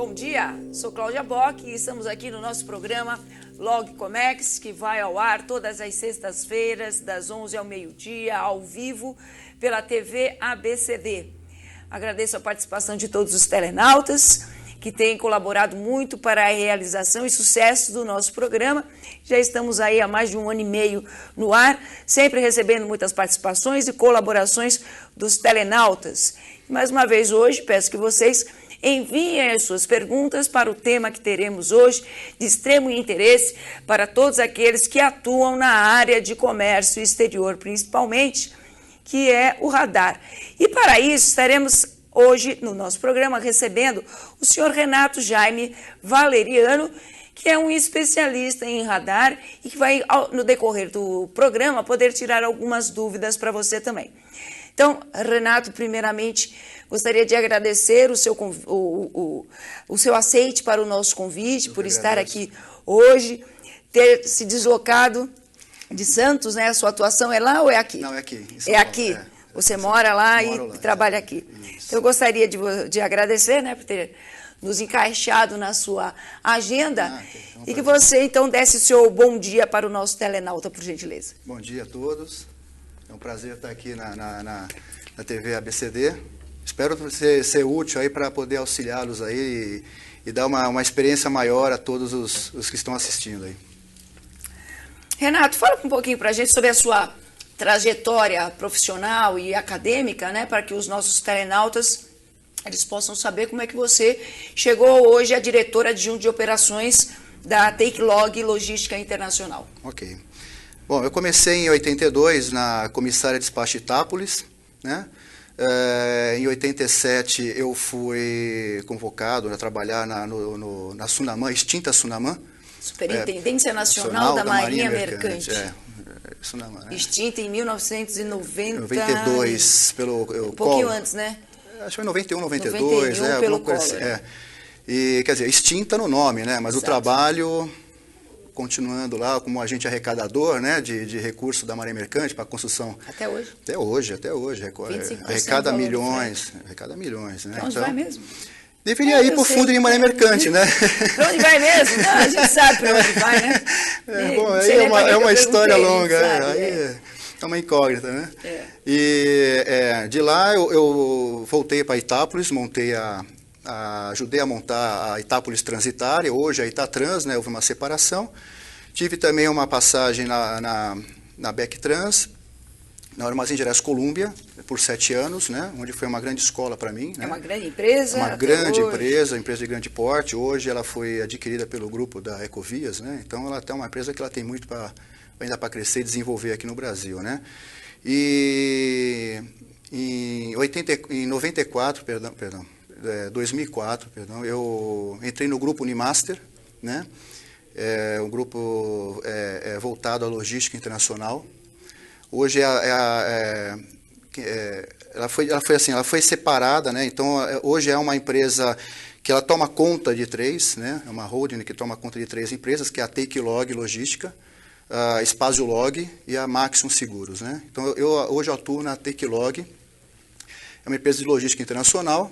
Bom dia, sou Cláudia Bock e estamos aqui no nosso programa Log Comex, que vai ao ar todas as sextas-feiras, das 11 ao meio-dia, ao vivo, pela TV ABCD. Agradeço a participação de todos os telenautas, que têm colaborado muito para a realização e sucesso do nosso programa. Já estamos aí há mais de 1 ano e meio no ar, sempre recebendo muitas participações e colaborações dos telenautas. Mais uma vez hoje, peço que vocês enviem as suas perguntas para o tema que teremos hoje, de extremo interesse para todos aqueles que atuam na área de comércio exterior, principalmente, que é o radar. E para isso estaremos hoje no nosso programa recebendo o senhor Renato Jaime Valeriano, que é um especialista em radar e que vai, no decorrer do programa, poder tirar algumas dúvidas para você também. Então, Renato, primeiramente, gostaria de agradecer o seu aceite para o nosso convite, por estar aqui hoje, ter se deslocado de Santos, né? A sua atuação é lá ou é aqui? Não, é aqui. É aqui. Você mora lá e trabalha aqui. Isso. Então, eu gostaria de agradecer, né, por ter nos encaixado na sua agenda e que você, então, desse o seu bom dia para o nosso telenauta, por gentileza. Bom dia a todos. É um prazer estar aqui na TV ABCD. Espero ser útil aí para poder auxiliá-los aí e dar uma experiência maior a todos os que estão assistindo aí. Renato, fala um pouquinho para a gente sobre a sua trajetória profissional e acadêmica, né, para que os nossos telenautas eles possam saber como é que você chegou hoje a diretora adjunta de operações da Takelog Logística Internacional. Ok. Bom, eu comecei em 82 na comissária de despacho Itápolis, né? Em 87 eu fui convocado a trabalhar na Sunamã, extinta Sunamã. Superintendência Nacional da Marinha Mercante. Sunamã, né? Extinta em 1992 pelo um pouquinho antes, né? Acho que foi 91, 92, pelo alguma coisa Collor. assim. E, quer dizer, extinta no nome, né? Mas Exato. O trabalho continuando lá como agente arrecadador, né, de recursos da Marinha Mercante para a construção. Até hoje? Até hoje. Arrecada milhões, né? Então, onde vai mesmo? Deveria ir para o fundo de Marinha Mercante, né? Para onde vai mesmo? Não, a gente sabe para onde vai, né? Bom, aí é uma história longa, aí é uma incógnita, né? E de lá eu voltei para Itápolis, ajudei a montar a Itápolis Transitária, hoje a Itatrans, né, houve uma separação. Tive também uma passagem na Bectrans, na Armazém Gerais Colômbia, por 7 anos, né, onde foi uma grande escola para mim. É né? uma grande empresa? Uma grande empresa de grande porte. Hoje ela foi adquirida pelo grupo da Ecovias, né, então ela é uma empresa que ela tem muito ainda para crescer e desenvolver aqui no Brasil. Né? E em 2004, eu entrei no grupo Unimaster, né? Um grupo voltado à logística internacional. Hoje ela foi separada, né? Então hoje é uma empresa que ela toma conta de 3, né? É uma holding que toma conta de 3 empresas, que é a Takelog Logística, a Espaziolog e a Maximum Seguros, né? Então hoje eu atuo na Takelog, é uma empresa de logística internacional,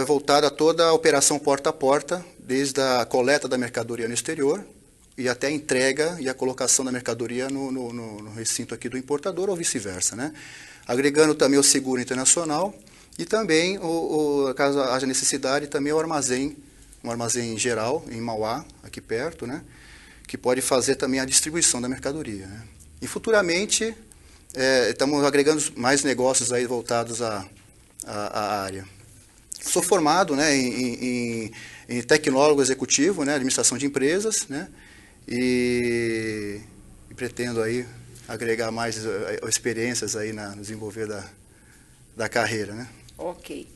voltada a toda a operação porta a porta, desde a coleta da mercadoria no exterior e até a entrega e a colocação da mercadoria no recinto aqui do importador ou vice-versa, né? Agregando também o seguro internacional e também, caso haja necessidade, também um armazém geral em Mauá, aqui perto, né? Que pode fazer também a distribuição da mercadoria, né? E futuramente estamos agregando mais negócios aí voltados à área. Sou formado, né, em tecnólogo executivo, né, administração de empresas, né, e pretendo aí agregar mais experiências aí no desenvolver da carreira, né. Ok.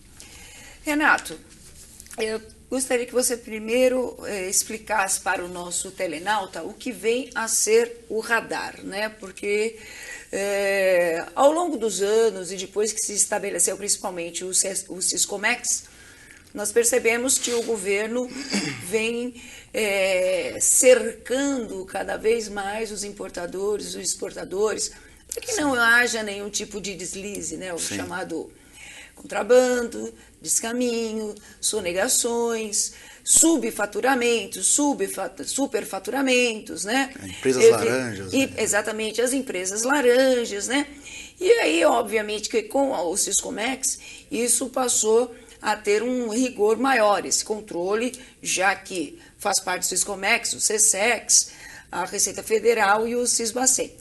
Renato, eu gostaria que você primeiro explicasse para o nosso telenauta o que vem a ser o radar, né, porque ao longo dos anos e depois que se estabeleceu principalmente o Siscomex, nós percebemos que o governo vem cercando cada vez mais os importadores, os exportadores, para que não haja nenhum tipo de deslize, né, o chamado contrabando, descaminho, sonegações, subfaturamentos, superfaturamentos, né? Empresas laranjas. Né? Exatamente, as empresas laranjas, né? E aí, obviamente, que com o Siscomex, isso passou a ter um rigor maior, esse controle, já que faz parte do Siscomex, o SESEX, a Receita Federal e o Sisbacen.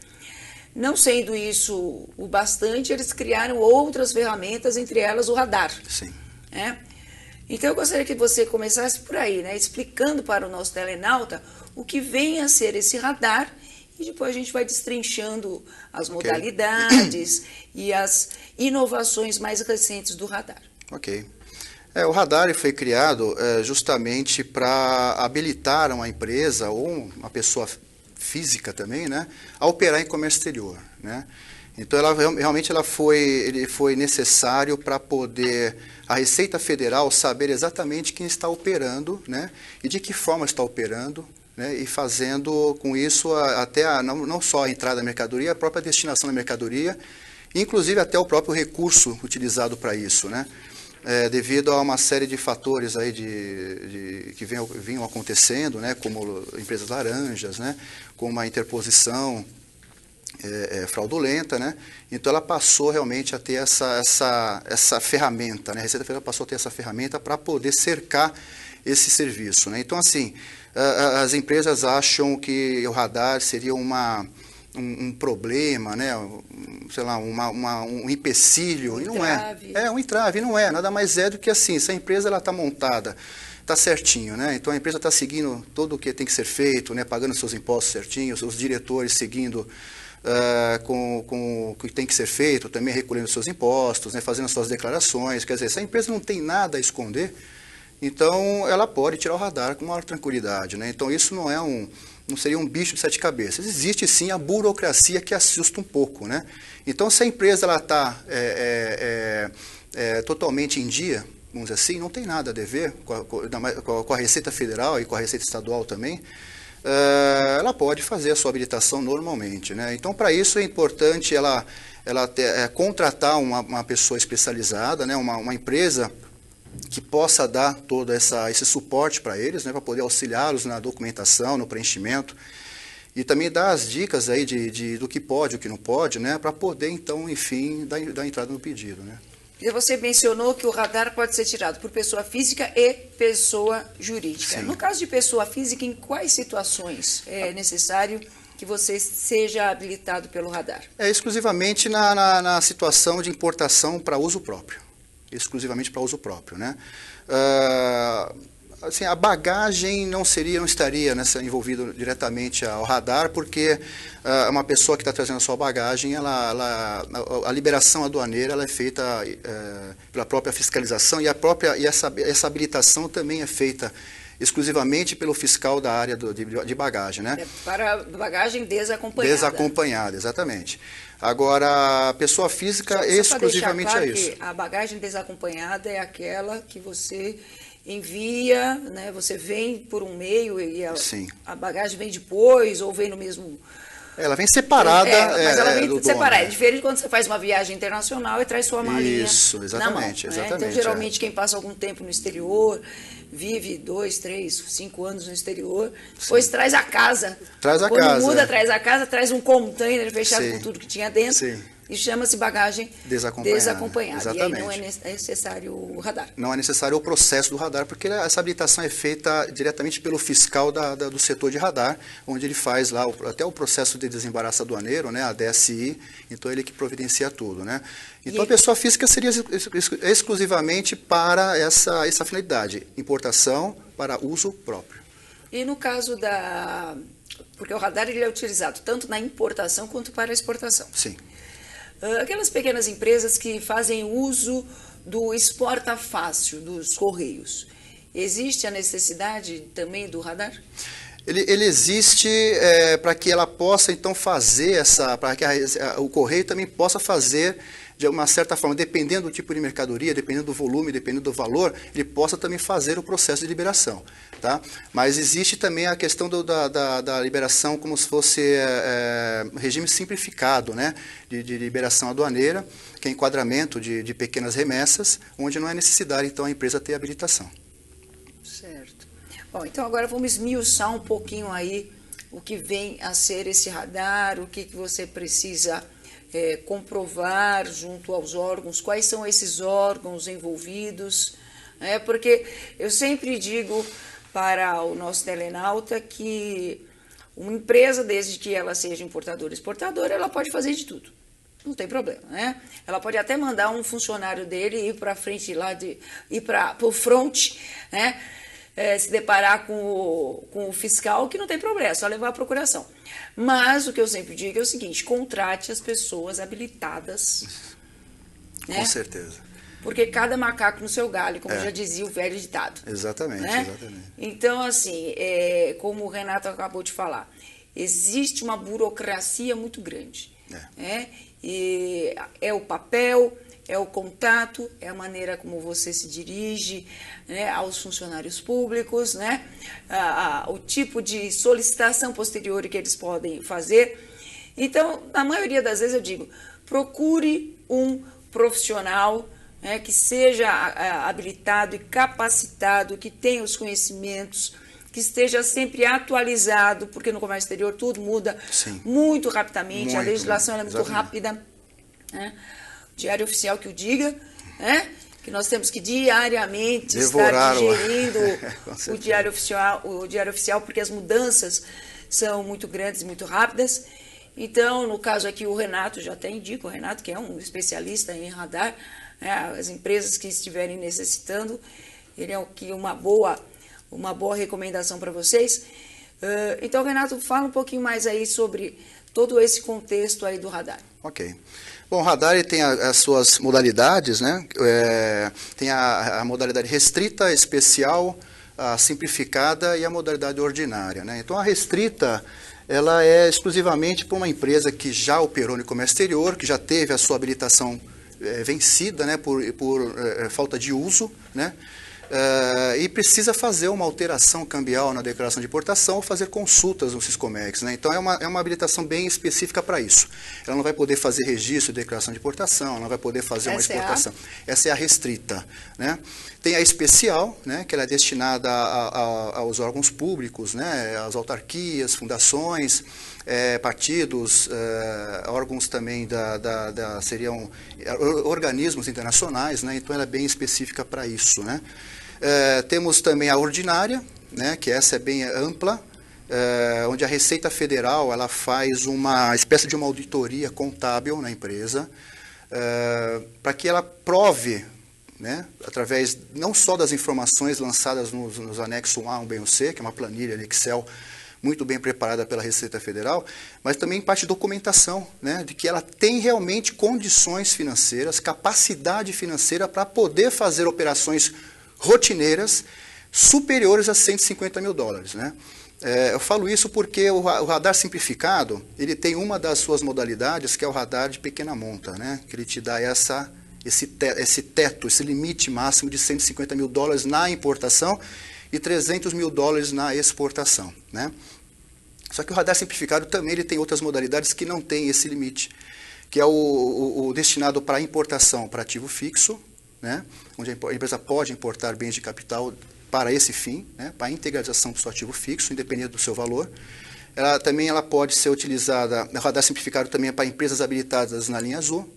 Não sendo isso o bastante, eles criaram outras ferramentas, entre elas o radar. Sim. Né? Então, eu gostaria que você começasse por aí, né? Explicando para o nosso telenauta o que vem a ser esse radar, e depois a gente vai destrinchando as modalidades e as inovações mais recentes do radar. Ok. O radar foi criado justamente para habilitar uma empresa ou uma pessoa física também, né, a operar em comércio exterior, né? Então, ele foi necessário para poder a Receita Federal saber exatamente quem está operando, né, e de que forma está operando, né, e fazendo com isso não só a entrada da mercadoria, a própria destinação da mercadoria, inclusive até o próprio recurso utilizado para isso, né? Devido a uma série de fatores aí que vinham acontecendo, né, como empresas laranjas, né, como a interposição fraudulenta, né? Então ela passou realmente a ter essa ferramenta, né? A Receita Federal passou a ter essa ferramenta para poder cercar esse serviço, né? Então, assim, as empresas acham que o radar seria um problema, né? Sei lá, um empecilho, e não é. É um entrave, não é. Nada mais é do que assim, se a empresa está montada, está certinho, né? Então a empresa está seguindo tudo o que tem que ser feito, né? Pagando seus impostos certinhos, os diretores seguindo com o que tem que ser feito, também recolhendo seus impostos, né? Fazendo suas declarações. Quer dizer, se a empresa não tem nada a esconder, então ela pode tirar o radar com maior tranquilidade, né? Então isso não seria um bicho de 7 cabeças. Existe sim a burocracia que assusta um pouco, né? Então, se a empresa está totalmente em dia, vamos dizer assim, não tem nada a dever com a Receita Federal e com a Receita Estadual também, ela pode fazer a sua habilitação normalmente, né? Então, para isso é importante ela contratar uma pessoa especializada, né? Uma empresa que possa dar todo esse suporte para eles, né, para poder auxiliá-los na documentação, no preenchimento, e também dar as dicas aí do que pode e o que não pode, né, para poder, então, enfim, dar entrada no pedido, né. E você mencionou que o radar pode ser tirado por pessoa física e pessoa jurídica. Sim. No caso de pessoa física, em quais situações é necessário que você seja habilitado pelo radar? Exclusivamente na situação de importação para uso próprio. Exclusivamente para uso próprio, né? Assim, a bagagem não estaria envolvida diretamente ao radar, porque uma pessoa que está trazendo a sua bagagem, a liberação aduaneira ela é feita pela própria fiscalização, e essa habilitação também é feita exclusivamente pelo fiscal da área de bagagem, né? Para bagagem desacompanhada. Desacompanhada, exatamente. Agora, a pessoa física exclusivamente claro é isso. Que a bagagem desacompanhada é aquela que você envia, né? Você vem por um meio e a bagagem vem depois ou vem no mesmo... Ela vem separada. Mas ela vem separada. Dono, É diferente quando você faz uma viagem internacional e traz sua malinha. Isso, exatamente. Na mão, né? Então, geralmente, quem passa algum tempo no exterior, vive 2, 3, 5 anos no exterior, depois traz a casa. Quando muda, traz a casa, traz um container fechado com tudo que tinha dentro. Sim. E chama-se bagagem desacompanhada. Exatamente. E aí não é necessário o radar. Não é necessário o processo do radar, porque essa habilitação é feita diretamente pelo fiscal do setor de radar, onde ele faz lá até o processo de desembaraço aduaneiro, né, a DSI, então ele que providencia tudo, né? Então a pessoa física seria exclusivamente para essa finalidade, importação para uso próprio. E no caso porque o radar ele é utilizado tanto na importação quanto para a exportação. Sim. Aquelas pequenas empresas que fazem uso do exporta fácil, dos correios, existe a necessidade também do radar? Ele existe para que ela possa, então, fazer para que o correio também possa fazer de uma certa forma, dependendo do tipo de mercadoria, dependendo do volume, dependendo do valor, ele possa também fazer o processo de liberação. Tá? Mas existe também a questão da liberação como se fosse regime simplificado, né? de liberação aduaneira, que é enquadramento de pequenas remessas, onde não é necessidade, então, a empresa ter habilitação. Certo. Bom, então agora vamos esmiuçar um pouquinho aí o que vem a ser esse radar, o que você precisa comprovar junto aos órgãos, quais são esses órgãos envolvidos, porque eu sempre digo para o nosso telenauta que uma empresa, desde que ela seja importadora e exportadora, ela pode fazer de tudo. Não tem problema, né? Ela pode até mandar um funcionário dele ir para frente lá, ir para o front, né? Se deparar com o fiscal, que não tem problema, é só levar a procuração. Mas o que eu sempre digo é o seguinte: contrate as pessoas habilitadas. Com né? certeza. Porque cada macaco no seu galho, como já dizia o velho ditado. Exatamente, né? exatamente. Então, assim, como o Renato acabou de falar, existe uma burocracia muito grande. E é o papel, é o contato, é a maneira como você se dirige, né, aos funcionários públicos, né, o tipo de solicitação posterior que eles podem fazer. Então, na maioria das vezes eu digo, procure um profissional, né, que seja habilitado e capacitado, que tenha os conhecimentos, que esteja sempre atualizado, porque no comércio exterior tudo muda muito rapidamente, a legislação é muito rápida. Né? Diário Oficial que o diga, né? Que nós temos que diariamente estar digerindo o Diário Oficial, porque as mudanças são muito grandes e muito rápidas. Então, no caso aqui, o Renato, já até indico, o Renato, que é um especialista em radar, né? As empresas que estiverem necessitando, ele é aqui uma boa recomendação para vocês. Então, Renato, fala um pouquinho mais aí sobre todo esse contexto aí do radar. Ok. Bom, o radar ele tem as suas modalidades, né? Tem a modalidade restrita, especial, a simplificada e a modalidade ordinária, né? Então, a restrita, ela é exclusivamente para uma empresa que já operou no comércio exterior, que já teve a sua habilitação vencida, né, por falta de uso, né? E precisa fazer uma alteração cambial na declaração de importação ou fazer consultas no Siscomex, né? Então, é uma habilitação bem específica para isso. Ela não vai poder fazer registro de declaração de importação, ela não vai poder fazer uma exportação. Essa é a restrita, né? Tem a especial, né, que ela é destinada aos órgãos públicos, né, às autarquias, fundações, partidos, órgãos também seriam organismos internacionais, né? Então ela é bem específica para isso, né? Temos também a ordinária, né, que essa é bem ampla, onde a Receita Federal ela faz uma espécie de uma auditoria contábil na empresa, para que ela prove, né, através não só das informações lançadas nos anexos 1A, 1B e 1C, que é uma planilha de Excel muito bem preparada pela Receita Federal, mas também parte de documentação, né, de que ela tem realmente condições financeiras, capacidade financeira para poder fazer operações rotineiras superiores a $150 mil, né? Eu falo isso porque o radar simplificado, ele tem uma das suas modalidades, que é o radar de pequena monta, né, que ele te dá esse teto, esse limite máximo de $150 mil na importação e $300 mil na exportação, né? Só que o radar simplificado também ele tem outras modalidades que não tem esse limite, que é o destinado para importação para ativo fixo, né? Onde a empresa pode importar bens de capital para esse fim, né? Para a integralização do seu ativo fixo, independente do seu valor. Ela pode ser utilizada, o radar simplificado também é para empresas habilitadas na linha azul,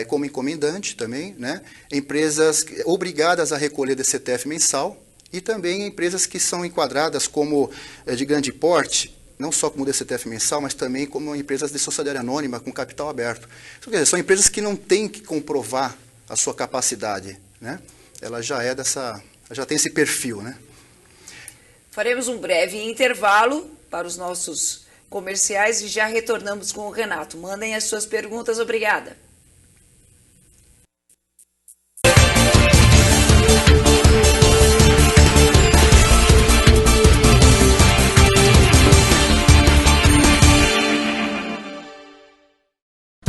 como encomendante também, né? Empresas obrigadas a recolher DCTF mensal e também empresas que são enquadradas como de grande porte, não só como DCTF mensal, mas também como empresas de sociedade anônima com capital aberto. Quer dizer, são empresas que não têm que comprovar a sua capacidade, né? Ela já tem esse perfil, né? Faremos um breve intervalo para os nossos comerciais e já retornamos com o Renato. Mandem as suas perguntas, obrigada.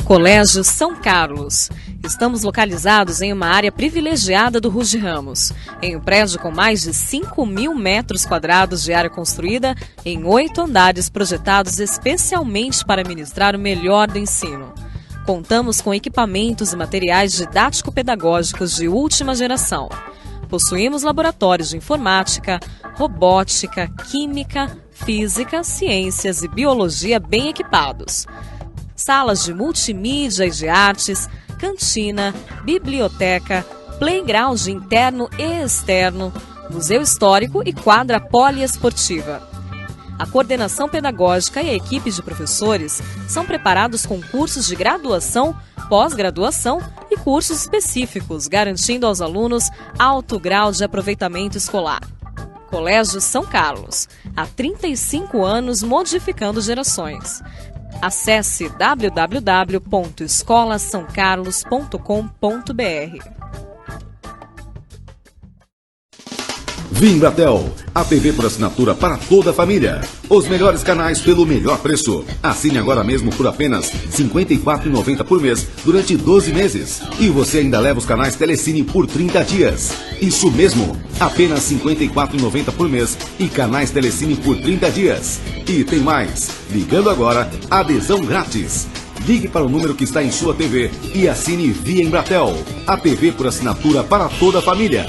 Colégio São Carlos. Estamos localizados em uma área privilegiada do Ruge Ramos, em um prédio com mais de 5.000 metros quadrados de área construída em 8 andares projetados especialmente para ministrar o melhor do ensino. Contamos com equipamentos e materiais didático-pedagógicos de última geração. Possuímos laboratórios de informática, robótica, química, física, ciências e biologia bem equipados. Salas de multimídia e de artes, cantina, biblioteca, playground interno e externo, museu histórico e quadra poliesportiva. A coordenação pedagógica e a equipe de professores são preparados com cursos de graduação, pós-graduação e cursos específicos, garantindo aos alunos alto grau de aproveitamento escolar. Colégio São Carlos, há 35 anos modificando gerações. Acesse www.escolasaocarlos.com.br. Vimbratel, a TV por assinatura para toda a família. Os melhores canais pelo melhor preço. Assine agora mesmo por apenas R$ 54,90 por mês durante 12 meses. E você ainda leva os canais Telecine por 30 dias. Isso mesmo, apenas R$ 54,90 por mês e canais Telecine por 30 dias. E tem mais, ligando agora, adesão grátis. Ligue para o número que está em sua TV e assine via Embratel. A TV por assinatura para toda a família.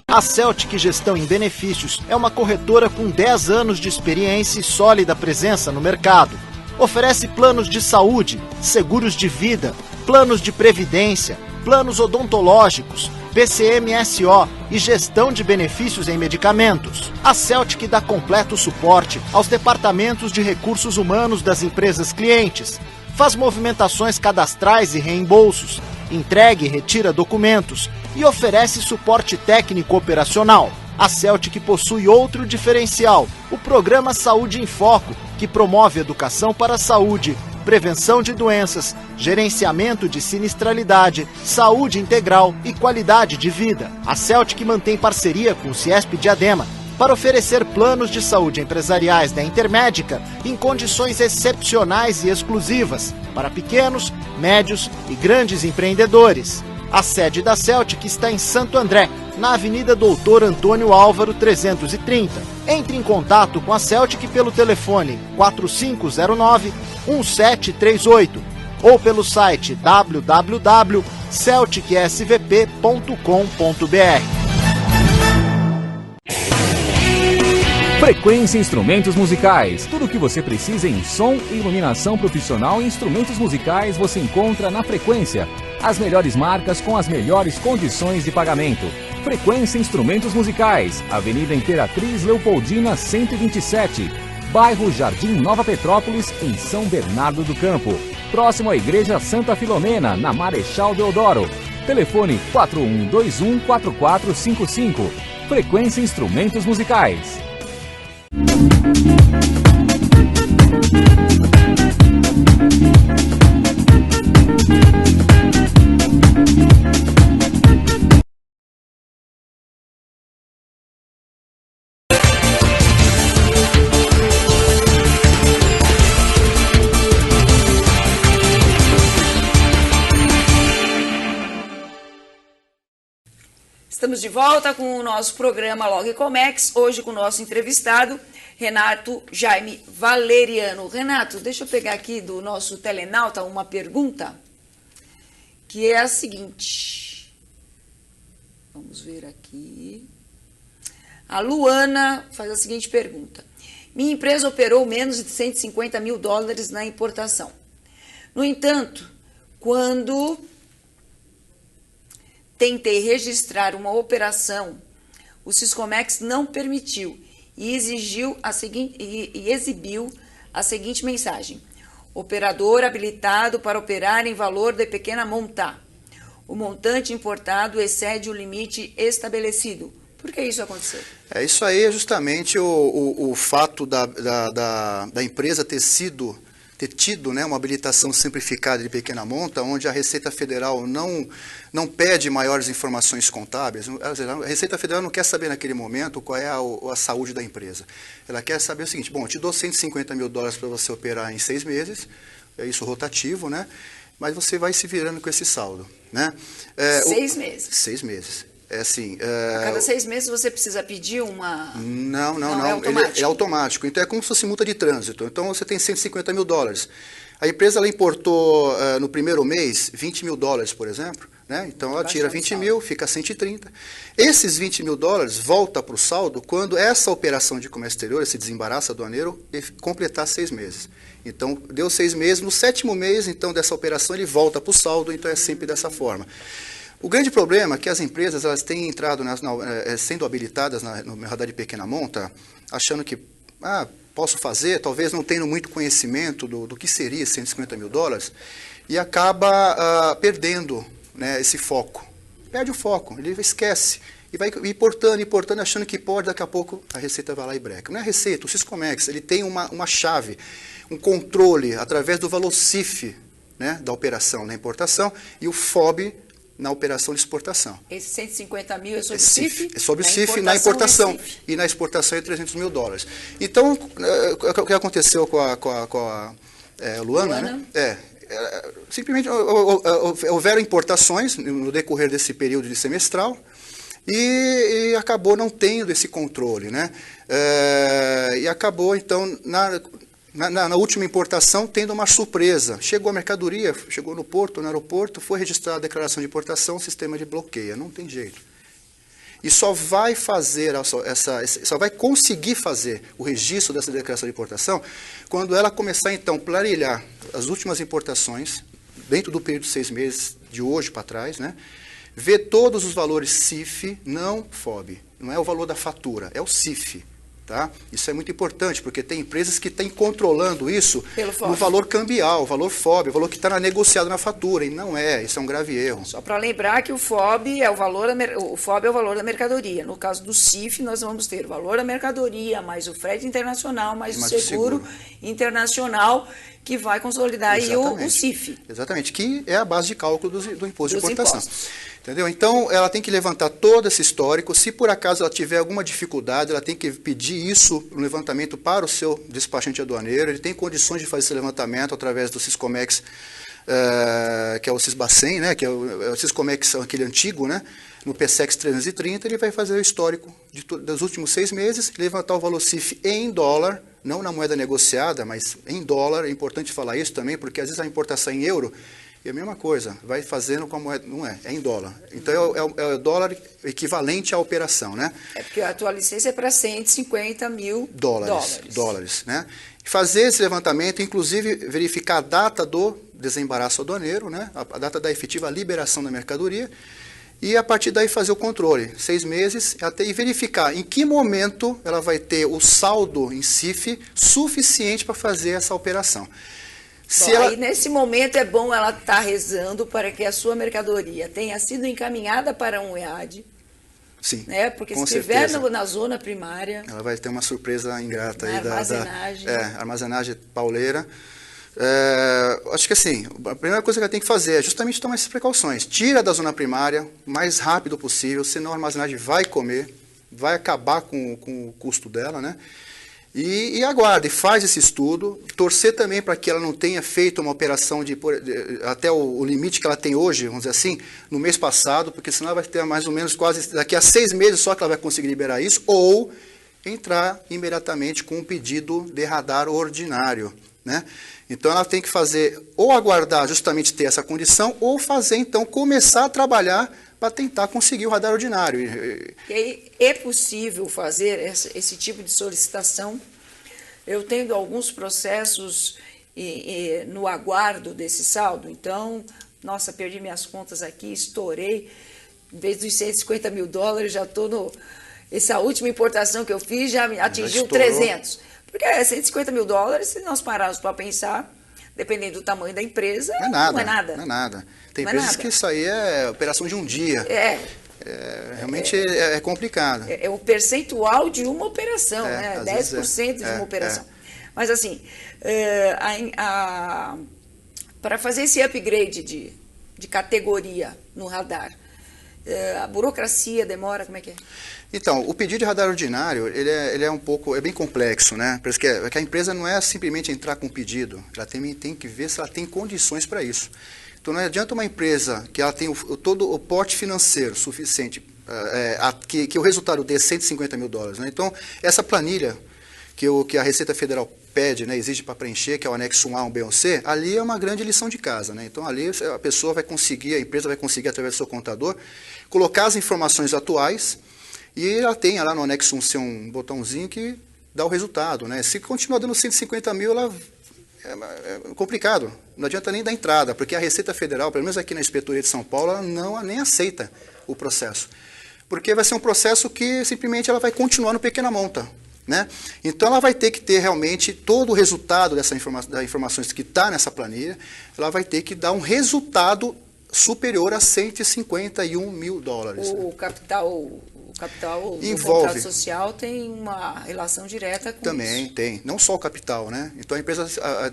A Celtic Gestão em Benefícios é uma corretora com 10 anos de experiência e sólida presença no mercado. Oferece planos de saúde, seguros de vida, planos de previdência, planos odontológicos, PCMSO e gestão de benefícios em medicamentos. A Celtic dá completo suporte aos departamentos de recursos humanos das empresas clientes. Faz movimentações cadastrais e reembolsos, entrega e retira documentos e oferece suporte técnico operacional. A Celtic possui outro diferencial, o Programa Saúde em Foco, que promove educação para a saúde, prevenção de doenças, gerenciamento de sinistralidade, saúde integral e qualidade de vida. A Celtic mantém parceria com o Ciesp Diadema para oferecer planos de saúde empresariais da Intermédica em condições excepcionais e exclusivas para pequenos, médios e grandes empreendedores. A sede da Celtic está em Santo André, na Avenida Doutor Antônio Álvaro 330. Entre em contato com a Celtic pelo telefone 4509-1738 ou pelo site www.celticsvp.com.br. Frequência Instrumentos Musicais. Tudo o que você precisa em som e iluminação profissional e instrumentos musicais você encontra na Frequência. As melhores marcas com as melhores condições de pagamento. Frequência Instrumentos Musicais. Avenida Imperatriz Leopoldina 127. Bairro Jardim Nova Petrópolis, em São Bernardo do Campo. Próximo à Igreja Santa Filomena, na Marechal Deodoro. Telefone 4121-4455. Frequência Instrumentos Musicais. Estamos de volta com o nosso programa Log Comex, hoje com o nosso entrevistado, Renato Jaime Valeriano. Renato, deixa eu pegar aqui do nosso telenauta uma pergunta, que é a seguinte. Vamos ver aqui. A Luana faz a seguinte pergunta. Minha empresa operou menos de 150 mil dólares na importação. No entanto, quando tentei registrar uma operação, o Siscomex não permitiu e exibiu a seguinte mensagem. Operador habilitado para operar em valor de pequena monta. O montante importado excede o limite estabelecido. Por que isso aconteceu? Isso aí é justamente o fato da empresa ter tido, né, uma habilitação simplificada de pequena monta, onde a Receita Federal não pede maiores informações contábeis. A Receita Federal não quer saber naquele momento qual é a saúde da empresa. Ela quer saber o seguinte, bom, eu te dou 150 mil dólares para você operar em 6 meses, é isso rotativo, né? mas você vai se virando com esse saldo, né? 6 meses. 6 meses. É assim... A cada 6 meses você precisa pedir uma... Não. É automático. É automático. Então é como se fosse multa de trânsito. Então você tem 150 mil dólares. A empresa ela importou no primeiro mês 20 mil dólares, por exemplo. Né? Então ela tira 20 mil, fica 130. Esses 20 mil dólares volta para o saldo quando essa operação de comércio exterior, esse desembaraço aduaneiro, completar 6 meses. Então deu 6 meses, no 7º mês então dessa operação ele volta para o saldo, então é sempre dessa forma. O grande problema é que as empresas elas têm entrado, sendo habilitadas no radar de pequena monta, achando que posso fazer, talvez não tendo muito conhecimento do que seria 150 mil dólares, e acaba perdendo, né, esse foco. Perde o foco, ele esquece. E vai importando, achando que pode, daqui a pouco a Receita vai lá e breca. Não é a Receita, o Siscomex, ele tem uma chave, um controle através do valor CIF, né, da operação na importação, e o FOB na operação de exportação. Esse 150 mil é sobre o CIF? É sobre o CIF na importação. E na exportação é 300 mil dólares. Então, o que aconteceu com a Luana, né? Simplesmente houveram importações no decorrer desse período de semestral e acabou não tendo esse controle, né? E acabou, então, na última importação, tendo uma surpresa. Chegou a mercadoria, chegou no aeroporto, foi registrada a declaração de importação, o sistema de bloqueia. Não tem jeito. E só vai conseguir fazer o registro dessa declaração de importação quando ela começar, então, a planilhar as últimas importações, dentro do período de 6 meses, de hoje para trás, né? Ver todos os valores CIF, não FOB. Não é o valor da fatura, é o CIF. Tá? Isso é muito importante, porque tem empresas que estão controlando isso no valor cambial, o valor FOB, o valor que está negociado na fatura, e não é, isso é um grave erro. Só para lembrar que o FOB é o valor da mercadoria. No caso do CIF, nós vamos ter o valor da mercadoria, mais o frete internacional, mais o seguro internacional, que vai consolidar aí o CIF. Exatamente, que é a base de cálculo do imposto de importação. Entendeu? Então, ela tem que levantar todo esse histórico. Se por acaso ela tiver alguma dificuldade, ela tem que pedir isso, um levantamento para o seu despachante aduaneiro. Ele tem condições de fazer esse levantamento através do Siscomex, que é o Sisbacen, né? Que é o Siscomex, aquele antigo, né? No PSEX 330, ele vai fazer o histórico dos últimos 6 meses, levantar o valor CIF em dólar, não na moeda negociada, mas em dólar. É importante falar isso também, porque às vezes a importação em euro é a mesma coisa, vai fazendo com a moeda, não é em dólar. Então é o dólar equivalente à operação, né? É porque a tua licença é para 150 mil dólares, né? Fazer esse levantamento, inclusive verificar a data do desembaraço aduaneiro, né? A data da efetiva liberação da mercadoria, e a partir daí fazer o controle, 6 meses, e verificar em que momento ela vai ter o saldo em CIF suficiente para fazer essa operação. Aí, nesse momento, é bom ela estar rezando para que a sua mercadoria tenha sido encaminhada para um EAD. Sim, né? Porque se estiver na zona primária... Ela vai ter uma surpresa ingrata aí armazenagem. Armazenagem pauleira. Acho que assim, a primeira coisa que ela tem que fazer é justamente tomar essas precauções. Tira da zona primária o mais rápido possível, senão a armazenagem vai comer, vai acabar com o custo dela, né? E aguarda, e faz esse estudo, torcer também para que ela não tenha feito uma operação até o limite que ela tem hoje, vamos dizer assim, no mês passado, porque senão ela vai ter mais ou menos quase daqui a 6 meses só que ela vai conseguir liberar isso, ou entrar imediatamente com um pedido de radar ordinário, né? Então ela tem que fazer, ou aguardar justamente ter essa condição, ou fazer então, começar a trabalhar para tentar conseguir o radar ordinário. E aí é possível fazer esse tipo de solicitação? Eu tenho alguns processos no aguardo desse saldo, então, nossa, perdi minhas contas aqui, estourei, em vez dos 150 mil dólares, já estou essa última importação que eu fiz já atingiu 300. Porque 150 mil dólares, se nós pararmos para pensar, dependendo do tamanho da empresa, não é nada. Tem empresas que isso aí é operação de um dia. Realmente é complicado. É o percentual de uma operação, né? 10% de uma operação. Mas assim, para fazer esse upgrade de categoria no radar, a burocracia demora, como é que é? Então, o pedido de radar ordinário, ele é bem complexo, né? Por isso que a empresa não é simplesmente entrar com um pedido, ela tem que ver se ela tem condições para isso. Então, não adianta uma empresa que ela tem todo o porte financeiro suficiente, que o resultado dê $150 mil. Né? Então, essa planilha que a Receita Federal pede, né, exige para preencher, que é o anexo 1A, 1B, 1C, ali é uma grande lição de casa. Né? Então, ali a pessoa vai conseguir, a empresa vai conseguir, através do seu contador, colocar as informações atuais e ela tem lá no anexo 1C um botãozinho que dá o resultado. Né? Se continuar dando 150 mil, é complicado. Não adianta nem dar entrada, porque a Receita Federal, pelo menos aqui na Inspetoria de São Paulo, ela nem aceita o processo. Porque vai ser um processo que simplesmente ela vai continuar no pequena monta. Né? Então, ela vai ter que ter realmente todo o resultado das informações que está nessa planilha, ela vai ter que dar um resultado superior a $151 mil. O capital do contrato social tem uma relação direta com também isso. Tem, não só o capital, né? Então,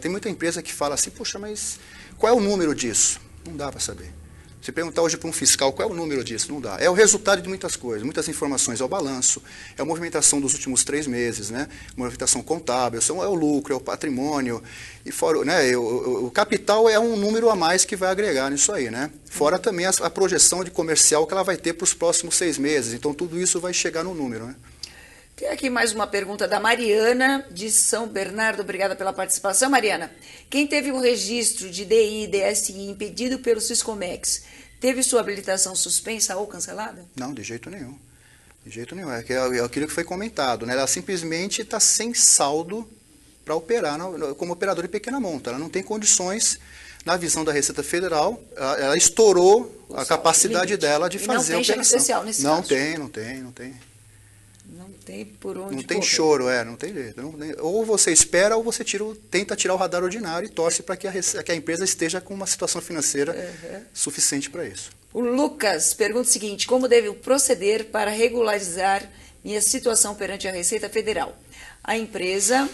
tem muita empresa que fala assim, poxa, mas qual é o número disso? Não dá para saber. Se perguntar hoje para um fiscal qual é o número disso, não dá. É o resultado de muitas coisas, muitas informações. É o balanço, é a movimentação dos últimos 3 meses, né? Movimentação contábil, é o lucro, é o patrimônio. E fora, né? O capital é um número a mais que vai agregar nisso aí, né? Fora também a projeção de comercial que ela vai ter para os próximos 6 meses. Então, tudo isso vai chegar no número, né? Tem aqui mais uma pergunta da Mariana, de São Bernardo. Obrigada pela participação, Mariana. Quem teve um registro de DI e DSI impedido pelo Siscomex, teve sua habilitação suspensa ou cancelada? Não, de jeito nenhum. De jeito nenhum. É aquilo que foi comentado, né? Ela simplesmente está sem saldo para operar como operadora de pequena monta. Ela não tem condições, na visão da Receita Federal, ela estourou a capacidade dela de fazer a operação. Não tem cheque especial nesse caso? Não tem. Não tem por onde não tem choro, não tem jeito. Ou você espera ou você tenta tirar o radar ordinário e torce para que a empresa esteja com uma situação financeira suficiente para isso. O Lucas pergunta o seguinte: como devo proceder para regularizar minha situação perante a Receita Federal? A empresa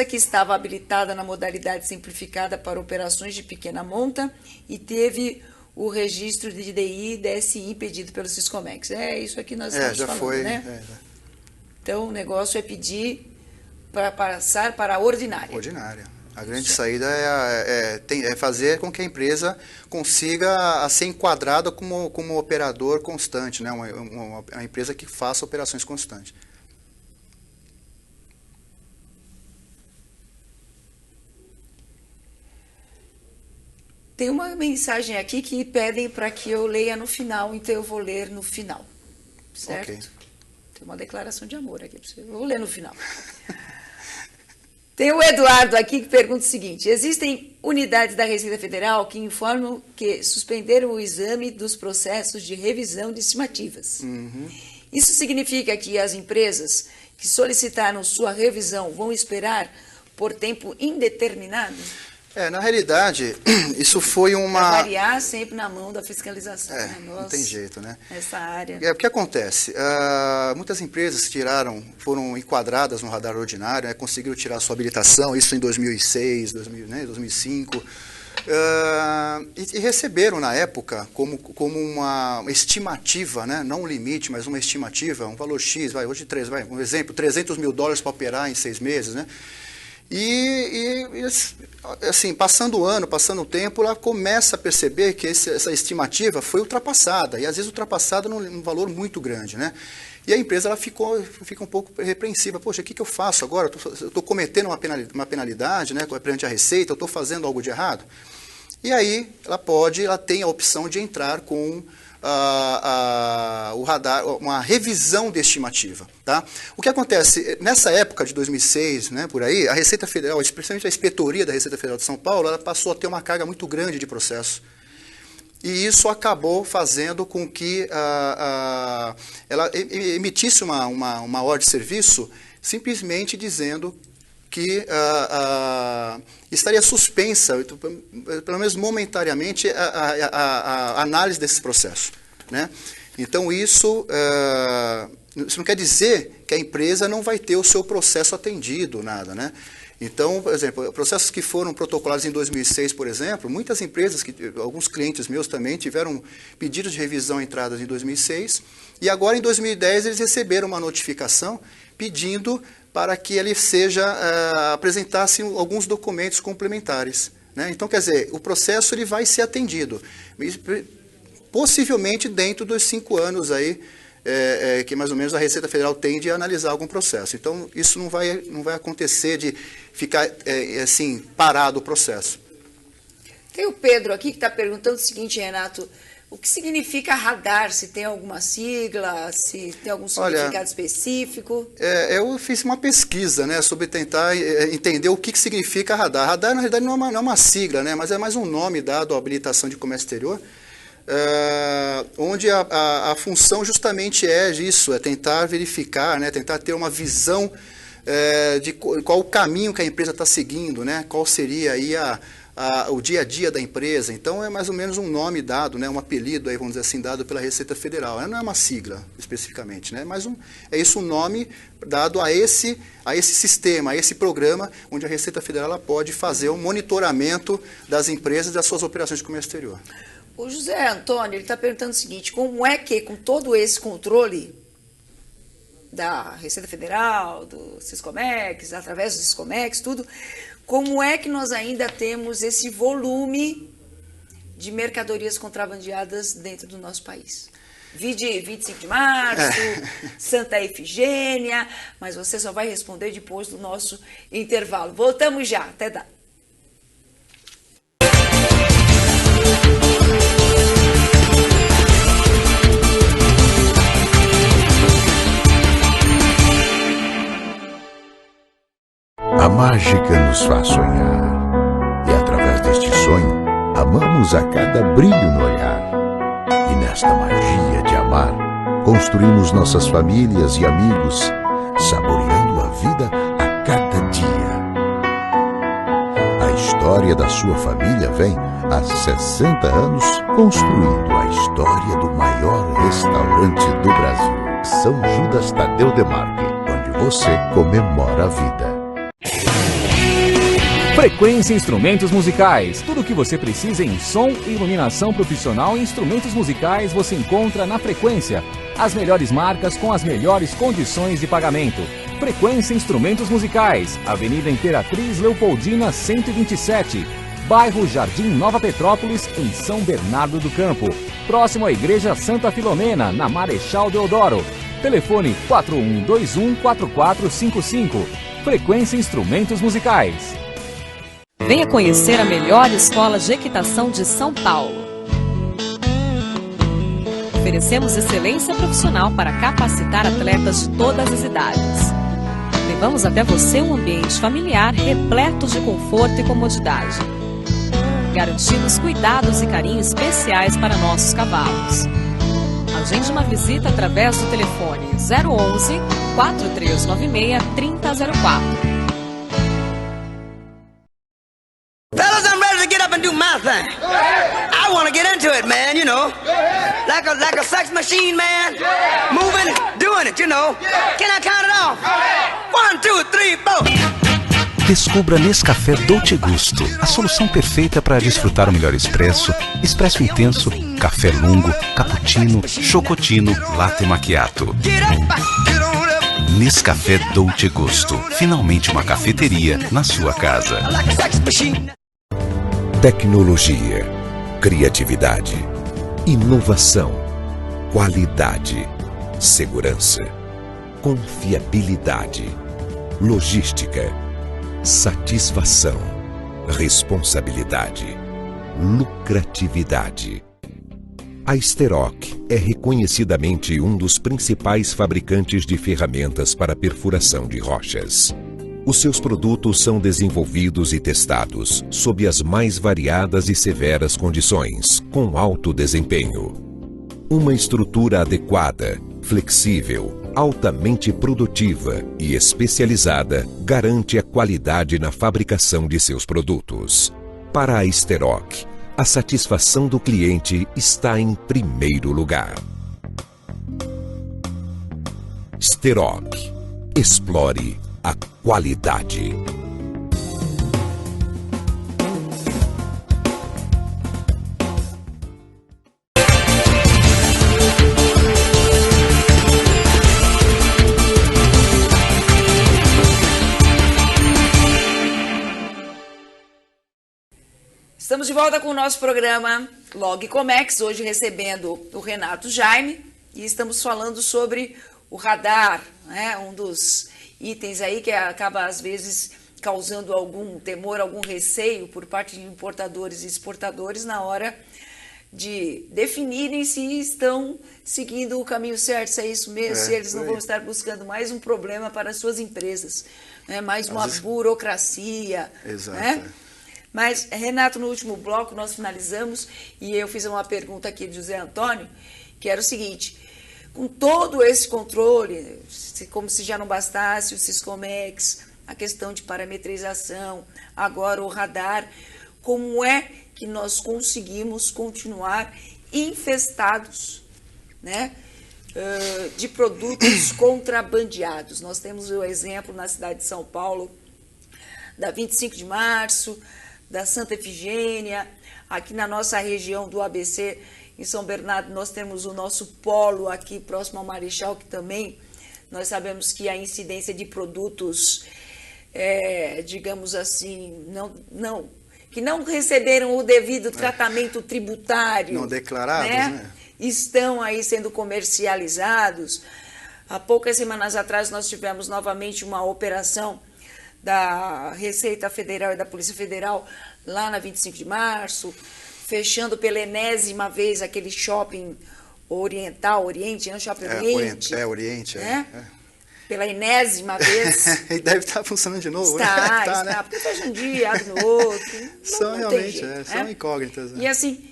que estava habilitada na modalidade simplificada para operações de pequena monta e teve o registro de DI e DSI impedido pelo Siscomex. É isso aqui nós estamos já falando, foi, né? Então, o negócio é pedir para passar para a ordinária. Ordinária. A grande saída é fazer com que a empresa consiga ser enquadrada como operador constante, né? Uma empresa que faça operações constantes. Tem uma mensagem aqui que pedem para que eu leia no final, então eu vou ler no final, certo? Okay. Tem uma declaração de amor aqui para você, eu vou ler no final. Tem o Eduardo aqui que pergunta o seguinte: existem unidades da Receita Federal que informam que suspenderam o exame dos processos de revisão de estimativas. Isso significa que as empresas que solicitaram sua revisão vão esperar por tempo indeterminado? Na realidade, isso foi uma... Vai variar sempre na mão da fiscalização. Né? Não tem jeito, né? Essa área. O que acontece? Muitas empresas foram enquadradas no radar ordinário, né? Conseguiram tirar sua habilitação, isso em 2006, 2005, e receberam na época como uma estimativa, né? Não um limite, mas uma estimativa, um valor X, um exemplo, $300 mil para operar em 6 meses, né? E assim, passando o ano, passando o tempo, ela começa a perceber que essa estimativa foi ultrapassada, e às vezes ultrapassada num valor muito grande, né? E a empresa ela fica um pouco repreensiva. Poxa, o que eu faço agora? Eu estou cometendo uma penalidade, né, perante a Receita, eu estou fazendo algo de errado? E aí ela tem a opção de entrar com o radar, uma revisão de estimativa. Tá? O que acontece, nessa época de 2006, né, por aí, a Receita Federal, especialmente a Inspetoria da Receita Federal de São Paulo, ela passou a ter uma carga muito grande de processo. E isso acabou fazendo com que ela emitisse uma ordem de serviço simplesmente dizendo que estaria suspensa, pelo menos momentaneamente, a análise desses processos. Né? Então, isso não quer dizer que a empresa não vai ter o seu processo atendido, nada. Né? Então, por exemplo, processos que foram protocolados em 2006, por exemplo, muitas empresas, alguns clientes meus também tiveram pedidos de revisão entradas em 2006, e agora em 2010 eles receberam uma notificação pedindo para que ele apresentasse alguns documentos complementares. né? Então, quer dizer, o processo ele vai ser atendido, possivelmente dentro dos 5 anos aí, que mais ou menos a Receita Federal tem de analisar algum processo. Então, isso não vai acontecer de ficar assim, parado o processo. Tem o Pedro aqui que está perguntando o seguinte, Renato, o que significa radar? Se tem alguma sigla, se tem algum significado específico? Eu fiz uma pesquisa, né, sobre tentar entender o que significa radar. Radar, na realidade, não é uma sigla, né, mas é mais um nome dado à habilitação de comércio exterior, onde a função justamente é isso, é tentar verificar, né, tentar ter uma visão de qual o caminho que a empresa está seguindo, né, qual seria aí o dia a dia da empresa. Então é mais ou menos um nome dado, né, um apelido aí, vamos dizer assim, dado pela Receita Federal. Não é uma sigla especificamente, né, mas é isso um nome dado a esse sistema, a esse programa, onde a Receita Federal ela pode fazer um monitoramento das empresas e das suas operações de comércio exterior. O José Antônio, ele está perguntando o seguinte, como é que, com todo esse controle da Receita Federal, do Siscomex, através do Siscomex, tudo, como é que nós ainda temos esse volume de mercadorias contrabandeadas dentro do nosso país? Vide 25 de março, Santa Efigênia, mas você só vai responder depois do nosso intervalo. Voltamos já, até lá. A mágica nos faz sonhar, e através deste sonho, amamos a cada brilho no olhar. E nesta magia de amar, construímos nossas famílias e amigos, saboreando a vida a cada dia. A história da sua família vem há 60 anos construindo a história do maior restaurante do Brasil, São Judas Tadeu Demarque, onde você comemora a vida. Frequência Instrumentos Musicais. Tudo o que você precisa em som e iluminação profissional e instrumentos musicais você encontra na Frequência. As melhores marcas com as melhores condições de pagamento. Frequência Instrumentos Musicais. Avenida Imperatriz Leopoldina 127. Bairro Jardim Nova Petrópolis, em São Bernardo do Campo. Próximo à Igreja Santa Filomena, na Marechal Deodoro. Telefone 4121-4455. Frequência Instrumentos Musicais. Venha conhecer a melhor escola de equitação de São Paulo. Oferecemos excelência profissional para capacitar atletas de todas as idades. Levamos até você um ambiente familiar repleto de conforto e comodidade. Garantimos cuidados e carinho especiais para nossos cavalos. Agende uma visita através do telefone 011 4396 3004. Fellas, I'm ready to get up and do my thing. I want to get into it, man, you know. Like a sex machine, man. Moving, doing it, you know. Can I count it off? 1, 2, 3, 4. Descubra Nescafé Dolce Gusto, a solução perfeita para desfrutar o melhor expresso, expresso intenso, café lungo, cappuccino, chocotino, latte macchiato. Nescafé Dolce Gusto, finalmente uma cafeteria na sua casa. Tecnologia, criatividade, inovação, qualidade, segurança, confiabilidade, logística, satisfação, responsabilidade, lucratividade. A Steroc é reconhecidamente um dos principais fabricantes de ferramentas para perfuração de rochas. Os seus produtos são desenvolvidos e testados sob as mais variadas e severas condições, com alto desempenho. Uma estrutura adequada, flexível, altamente produtiva e especializada garante a qualidade na fabricação de seus produtos. Para a Steroc, a satisfação do cliente está em primeiro lugar. Steroc. Explore a qualidade. Estamos de volta com o nosso programa Log Comex, hoje recebendo o Renato Jaime, e estamos falando sobre o radar, né? Um dos itens aí que acaba às vezes causando algum temor, algum receio por parte de importadores e exportadores na hora de definirem se estão seguindo o caminho certo, se é isso mesmo, se eles não vão estar buscando mais um problema para as suas empresas, né? Mais uma burocracia. Exato. Né? Mas, Renato, no último bloco nós finalizamos e eu fiz uma pergunta aqui de José Antônio, que era o seguinte: com todo esse controle, como se já não bastasse o Siscomex, a questão de parametrização, agora o radar, como é que nós conseguimos continuar infestados, né, de produtos contrabandeados? Nós temos o exemplo na cidade de São Paulo da 25 de março, da Santa Efigênia. Aqui na nossa região do ABC, em São Bernardo, nós temos o nosso polo aqui próximo ao Marechal, que também nós sabemos que a incidência de produtos, digamos assim, que não receberam o devido tratamento tributário, não declarados, né? Estão aí sendo comercializados. Há poucas semanas atrás nós tivemos novamente uma operação da Receita Federal e da Polícia Federal lá na 25 de março, fechando pela enésima vez aquele shopping Oriente, Shopping Oriente. Oriente. Pela enésima vez. E deve estar funcionando de novo, está, né? Porque fecha um dia, abre no outro. São realmente, são incógnitas. E assim,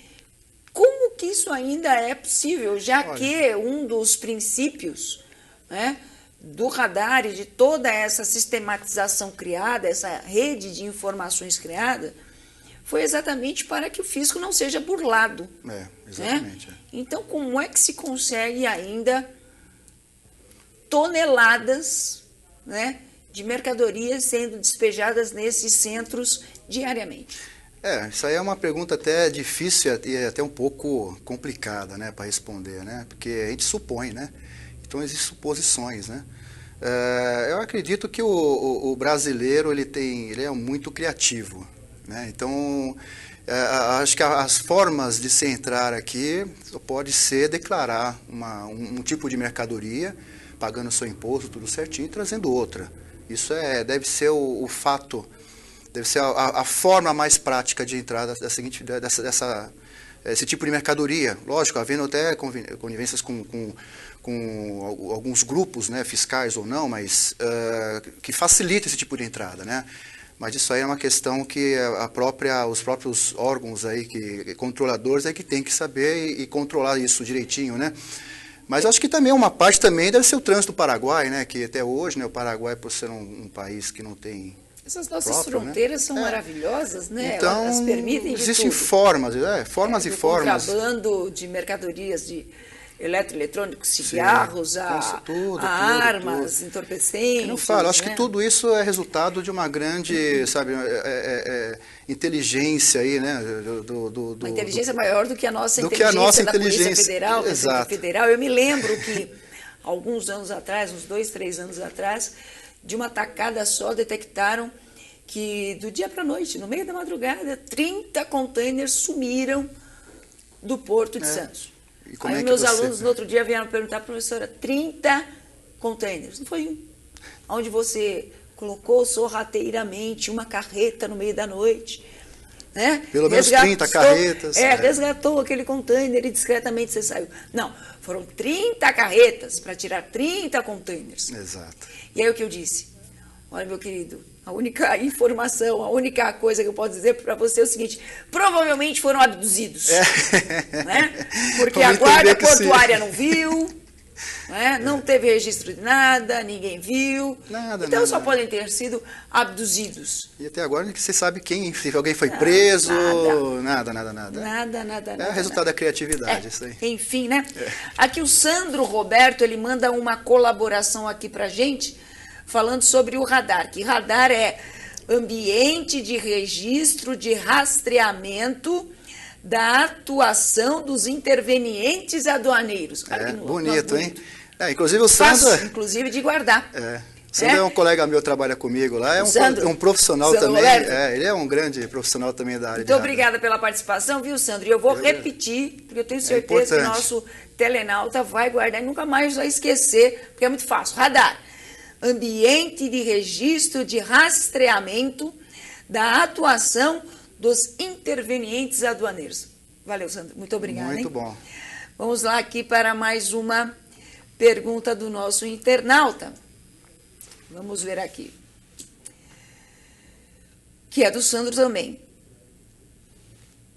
como que isso ainda é possível, já que um dos princípios, né, do radar e de toda essa sistematização criada, essa rede de informações criada, foi exatamente para que o fisco não seja burlado. Exatamente. Né? Então, como é que se consegue ainda toneladas, né, de mercadorias sendo despejadas nesses centros diariamente? Isso aí é uma pergunta até difícil e até um pouco complicada, né, para responder, né? Porque a gente supõe, né? Então, existem suposições, né? Eu acredito que o brasileiro ele é muito criativo, né? Então, acho que as formas de se entrar aqui pode ser declarar um tipo de mercadoria, pagando o seu imposto, tudo certinho, e trazendo outra. Isso deve ser o fato, deve ser a forma mais prática de entrada esse tipo de mercadoria. Lógico, havendo até conivências com alguns grupos, né, fiscais ou não, mas que facilita esse tipo de entrada, né? Mas isso aí é uma questão que os próprios órgãos aí, controladores, que tem que saber e controlar isso direitinho, né? Mas eu acho que também uma parte também deve ser o trânsito do Paraguai, né? Que até hoje, né, o Paraguai, por ser um país que não tem... Essas nossas fronteiras, né, são maravilhosas, né? Então, elas permitem de existem tudo. formas e formas. Contrabando de mercadorias de eletroeletrônicos, cigarros, armas, entorpecentes. Eu não falo, acho que tudo isso é resultado de uma grande, sabe, inteligência aí, né? Uma inteligência maior do que a nossa inteligência da Polícia Federal, Exato. Federal. Eu me lembro que alguns anos atrás, uns 2, 3 anos atrás, de uma tacada só detectaram que do dia para a noite, no meio da madrugada, 30 containers sumiram do Porto de Santos. Aí meus alunos no outro dia vieram perguntar, professora, 30 containers, não foi um. Onde você colocou sorrateiramente uma carreta no meio da noite, né? Pelo menos 30 carretas. Resgatou aquele container e discretamente você saiu. Não, foram 30 carretas para tirar 30 containers. Exato. E aí o que eu disse? Olha, meu querido, a única informação, a única coisa que eu posso dizer para você é o seguinte: provavelmente foram abduzidos. Né? Porque a guarda portuária não viu, né? Não teve registro de nada, ninguém viu. Então só podem ter sido abduzidos. E até agora você sabe se alguém foi preso, nada. É o resultado da criatividade, isso aí. Enfim, né? Aqui o Sandro Roberto, ele manda uma colaboração aqui pra gente, falando sobre o radar, que radar é ambiente de registro de rastreamento da atuação dos intervenientes aduaneiros. Bonito, hein? Inclusive o Sandro... Fácil, inclusive, de guardar. Sandro é um colega meu, trabalha comigo lá, é um profissional Sandro também, Roberto? ele é um grande profissional também da área Muito de radar. obrigada pela participação, viu, Sandro? E eu vou repetir, porque eu tenho certeza que o nosso telenauta vai guardar e nunca mais vai esquecer, porque é muito fácil. Radar, ambiente de registro de rastreamento da atuação dos intervenientes aduaneiros. Valeu, Sandro. Muito obrigada. Muito bom. Vamos lá aqui para mais uma pergunta do nosso internauta. Vamos ver aqui. Que é do Sandro também.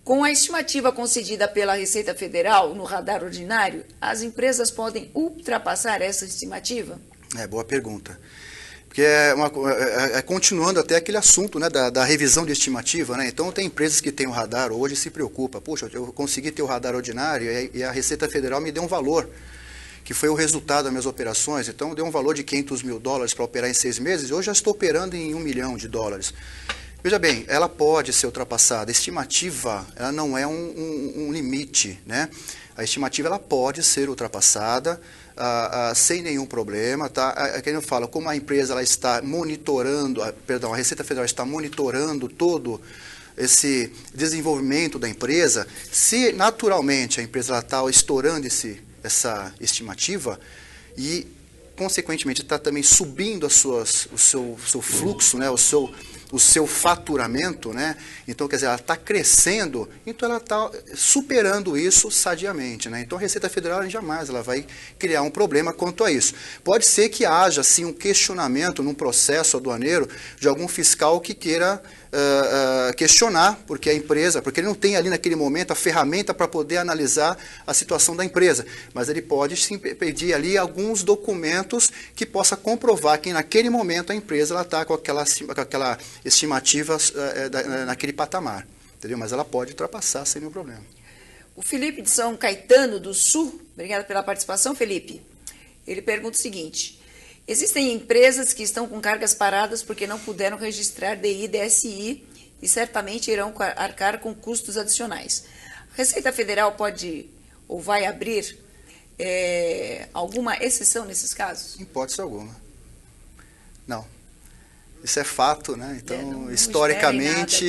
Com a estimativa concedida pela Receita Federal no radar ordinário, as empresas podem ultrapassar essa estimativa? Boa pergunta. Porque continuando até aquele assunto, né, da revisão de estimativa, né? Então tem empresas que têm o radar hoje e se preocupa. Puxa, eu consegui ter o radar ordinário e a Receita Federal me deu um valor, que foi o resultado das minhas operações. Então deu um valor de $500 mil para operar em 6 meses, e hoje já estou operando em $1 milhão. Veja bem, ela pode ser ultrapassada. A estimativa, ela não é um limite, né? A estimativa, ela pode ser ultrapassada sem nenhum problema, tá? Quem eu falo, como a empresa ela está monitorando, a Receita Federal está monitorando todo esse desenvolvimento da empresa, se naturalmente a empresa está estourando essa estimativa e, consequentemente, está também subindo o seu fluxo, né, o seu faturamento, né? Então, quer dizer, ela está crescendo, então ela está superando isso sadiamente, né? Então, a Receita Federal jamais ela vai criar um problema quanto a isso. Pode ser que haja, sim, um questionamento num processo aduaneiro de algum fiscal que queira questionar, porque ele não tem ali naquele momento a ferramenta para poder analisar a situação da empresa, mas ele pode sim pedir ali alguns documentos que possa comprovar que naquele momento a empresa está com aquela estimativa naquele patamar, entendeu? Mas ela pode ultrapassar sem nenhum problema. O Felipe de São Caetano do Sul, obrigado pela participação, Felipe. Ele pergunta o seguinte: existem empresas que estão com cargas paradas porque não puderam registrar DI e DSI e certamente irão arcar com custos adicionais. A Receita Federal pode ou vai abrir alguma exceção nesses casos? Em hipótese alguma. Não. Isso é fato, né? Então, historicamente,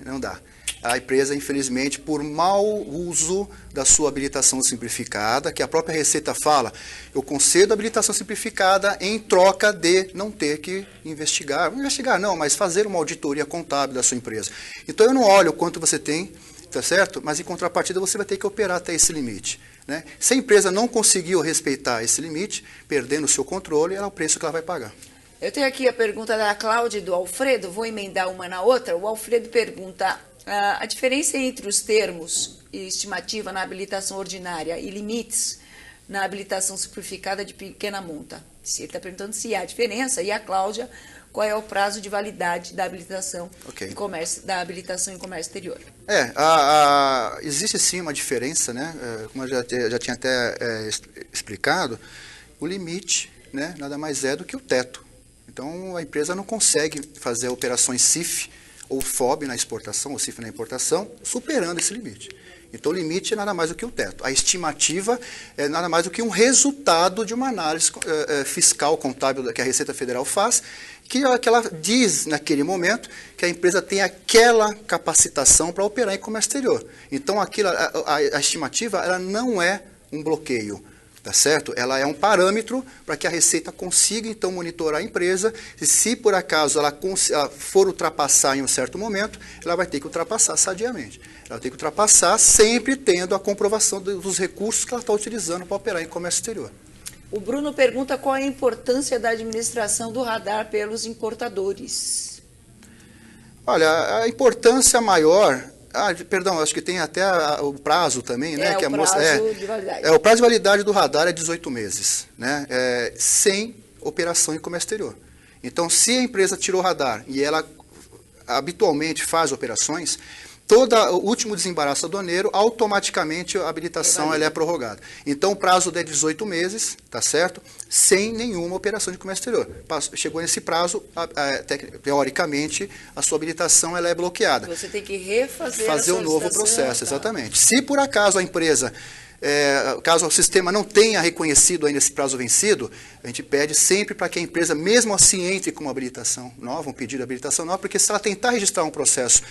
não dá. A empresa, infelizmente, por mau uso da sua habilitação simplificada, que a própria Receita fala, eu concedo a habilitação simplificada em troca de não ter que investigar não, mas fazer uma auditoria contábil da sua empresa. Então, eu não olho o quanto você tem, tá certo? Mas, em contrapartida, você vai ter que operar até esse limite, né? Se a empresa não conseguiu respeitar esse limite, perdendo o seu controle, é o preço que ela vai pagar. Eu tenho aqui a pergunta da Cláudia e do Alfredo, vou emendar uma na outra. O Alfredo pergunta: a diferença entre os termos estimativa na habilitação ordinária e limites na habilitação simplificada de pequena monta. Ele está perguntando se há diferença, e a Cláudia, qual é o prazo de validade da habilitação, em comércio exterior. Existe sim uma diferença, né? Como eu já tinha até explicado, o limite, né, nada mais é do que o teto. Então, a empresa não consegue fazer operações CIF ou FOB na exportação, ou CIF na importação, superando esse limite. Então, o limite é nada mais do que o teto. A estimativa é nada mais do que um resultado de uma análise fiscal, contábil que a Receita Federal faz, que ela diz, naquele momento, que a empresa tem aquela capacitação para operar em comércio exterior. Então, a estimativa ela não é um bloqueio. Tá certo? Ela é um parâmetro para que a Receita consiga, então, monitorar a empresa, e se por acaso ela for ultrapassar em um certo momento, ela vai ter que ultrapassar sadiamente. Ela tem que ultrapassar sempre tendo a comprovação dos recursos que ela está utilizando para operar em comércio exterior. O Bruno pergunta qual é a importância da administração do radar pelos importadores. Olha, a importância maior... acho que tem até o prazo também, né? O prazo de validade. O prazo de validade do radar é 18 meses, né? Sem operação em comércio exterior. Então, se a empresa tirou o radar e ela habitualmente faz operações, o último desembaraço aduaneiro, automaticamente a habilitação ela é prorrogada. Então, o prazo é 18 meses, tá certo? Sem nenhuma operação de comércio exterior. Chegou nesse prazo, teoricamente, a sua habilitação ela é bloqueada. Você tem que refazer fazer um novo processo, exatamente. Se por acaso a empresa caso o sistema não tenha reconhecido ainda esse prazo vencido, a gente pede sempre para que a empresa, mesmo assim, entre com uma habilitação nova, um pedido de habilitação nova, porque se ela tentar registrar um processo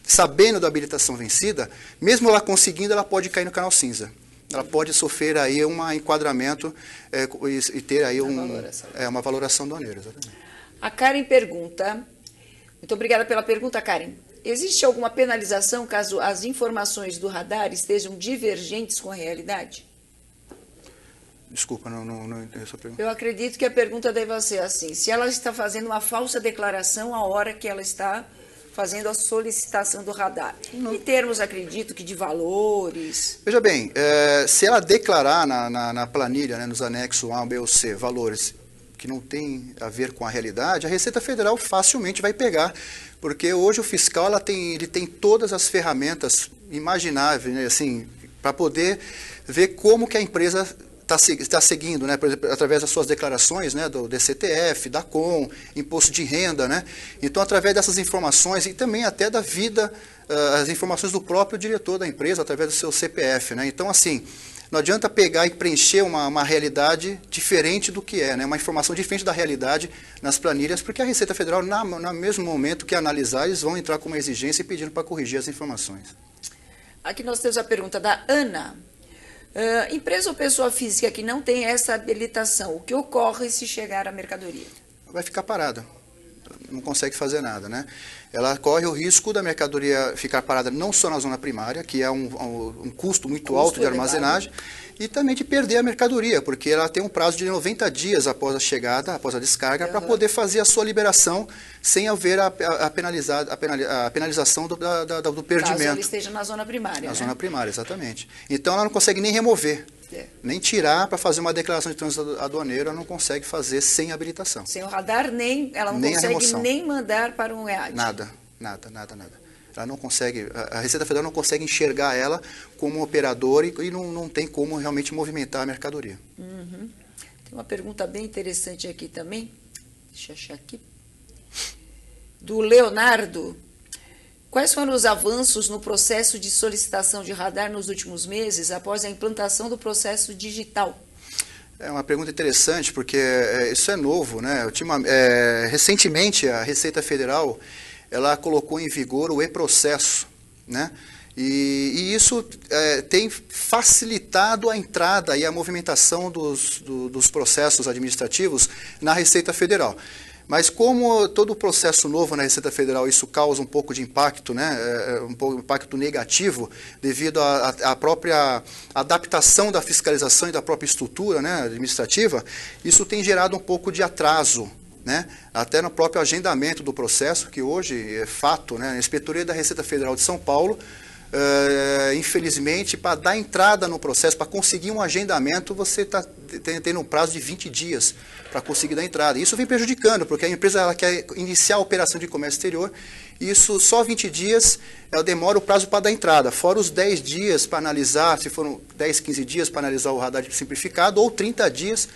sabendo da habilitação vencida, mesmo ela conseguindo, ela pode cair no canal cinza. Ela pode sofrer aí um enquadramento e ter aí uma valoração doaneira. Exatamente. A Karen pergunta, muito obrigada pela pergunta, Karen. Existe alguma penalização caso as informações do radar estejam divergentes com a realidade? Desculpa, não entendi a sua pergunta. Eu acredito que a pergunta deve ser assim, se ela está fazendo uma falsa declaração a hora que ela está fazendo a solicitação do radar. Em termos, acredito que de valores... Veja bem, se ela declarar na planilha, né, nos anexos A, B ou C, valores que não tem a ver com a realidade, a Receita Federal facilmente vai pegar, porque hoje o fiscal ele tem todas as ferramentas imagináveis, né, assim, para poder ver como que a empresa está seguindo, né, por exemplo, através das suas declarações, né, do DCTF, da COM, imposto de renda, né? Então, através dessas informações e também até da vida, as informações do próprio diretor da empresa, através do seu CPF, né? Então, assim, não adianta pegar e preencher uma realidade diferente do que é, né? Uma informação diferente da realidade nas planilhas, porque a Receita Federal, no mesmo momento que analisar, eles vão entrar com uma exigência e pedindo para corrigir as informações. Aqui nós temos a pergunta da Ana. Empresa ou pessoa física que não tem essa habilitação, o que ocorre se chegar a mercadoria? Vai ficar parada, não consegue fazer nada, né? Ela corre o risco da mercadoria ficar parada não só na zona primária, que é um custo muito alto de armazenagem, e também de perder a mercadoria, porque ela tem um prazo de 90 dias após a chegada, após a descarga, para poder fazer a sua liberação sem haver a penalização do perdimento. Caso ela esteja na zona primária. Na zona primária, exatamente. Então ela não consegue nem remover, nem tirar para fazer uma declaração de trânsito aduaneiro, ela não consegue fazer sem habilitação. Sem o radar, ela não consegue nem mandar para um EAD. Nada. Ela não consegue, a Receita Federal não consegue enxergar ela como operadora e não tem como realmente movimentar a mercadoria. Uhum. Tem uma pergunta bem interessante aqui também, deixa eu achar aqui, do Leonardo. Quais foram os avanços no processo de solicitação de radar nos últimos meses após a implantação do processo digital? É uma pergunta interessante, porque isso é novo, né? Recentemente, a Receita Federal ela colocou em vigor o e-processo, né? E isso tem facilitado a entrada e a movimentação dos processos administrativos na Receita Federal. Mas como todo processo novo na Receita Federal, isso causa um pouco de impacto, né? Um impacto negativo, devido à própria adaptação da fiscalização e da própria estrutura, né, administrativa, isso tem gerado um pouco de atraso, né? Até no próprio agendamento do processo, que hoje é fato, né? A Inspetoria da Receita Federal de São Paulo, infelizmente, para dar entrada no processo, para conseguir um agendamento, você está tendo um prazo de 20 dias para conseguir dar entrada. Isso vem prejudicando, porque a empresa ela quer iniciar a operação de comércio exterior, e isso só 20 dias ela demora o prazo para dar entrada, fora os 10 dias para analisar, se foram 10, 15 dias para analisar o radar simplificado, ou 30 dias